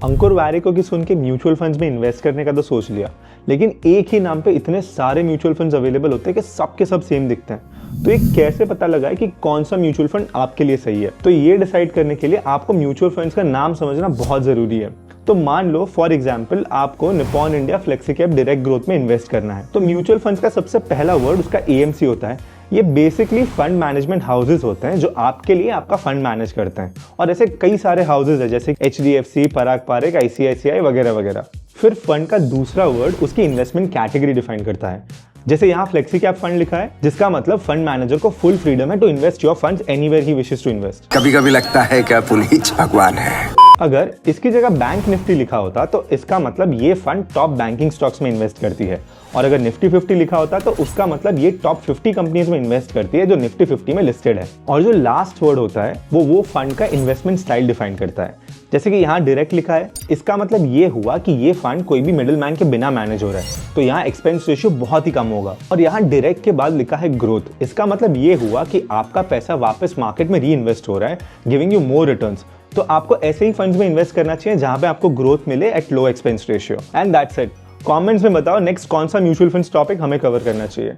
अंकुर वारिको की सुन के mutual funds में इन्वेस्ट करने का तो सोच लिया, लेकिन एक ही नाम पे इतने सारे म्यूचुअल फंड्स अवेलेबल होते हैं कि सब के सब सेम दिखते हैं। तो ये कैसे पता लगाए कि कौन सा म्यूचुअल फंड आपके लिए सही है? तो ये डिसाइड करने के लिए आपको म्यूचुअल फंड्स का नाम समझना बहुत जरूरी है। तो मान लो फॉर एग्जांपल आपको Nippon India flexicap direct growth में इन्वेस्ट करना है, तो म्यूचुअल फंड्स का सबसे पहला वर्ड उसका एएमसी होता है। ये बेसिकली फंड मैनेजमेंट हाउसेज होते हैं जो आपके लिए आपका फंड मैनेज करते हैं, और ऐसे कई सारे हाउसेज हैं जैसे एचडीएफसी, पराग पारेख, आईसीआईसीआई वगैरह वगैरह। फिर फंड का दूसरा वर्ड उसकी इन्वेस्टमेंट कैटेगरी डिफाइन करता है। जैसे यहाँ फ्लेक्सी कैप फंड लिखा है, जिसका मतलब फंड मैनेजर को फुल फ्रीडम है to invest your funds anywhere he wishes to invest. कभी कभी लगता है क्या पुनीत भगवान है। अगर इसकी जगह बैंक निफ्टी लिखा होता तो इसका मतलब ये फंड टॉप बैंकिंग स्टॉक्स में इन्वेस्ट करती है, और अगर निफ्टी 50 लिखा होता तो उसका मतलब ये टॉप 50 कंपनीज में इन्वेस्ट करती है जो निफ्टी 50 में लिस्टेड है। और जो लास्ट वर्ड होता है वो फंड का इन्वेस्टमेंट स्टाइल डिफाइन करता है। जैसे कि यहाँ डायरेक्ट लिखा है, इसका मतलब ये हुआ कि ये फंड कोई भी मिडिल मैन के बिना मैनेज हो रहा है, तो यहाँ एक्सपेंस रेशियो बहुत ही कम होगा। और यहाँ डायरेक्ट के बाद लिखा है ग्रोथ, इसका मतलब ये हुआ कि आपका पैसा वापस मार्केट में री इन्वेस्ट हो रहा है, गिविंग यू मोर रिटर्न्स। तो आपको ऐसे ही फंड्स में इन्वेस्ट करना चाहिए जहां पे आपको ग्रोथ मिले at low expense ratio. And that's it. Comments में बताओ नेक्स्ट कौन सा म्यूचुअल फंड्स टॉपिक हमें कवर करना चाहिए।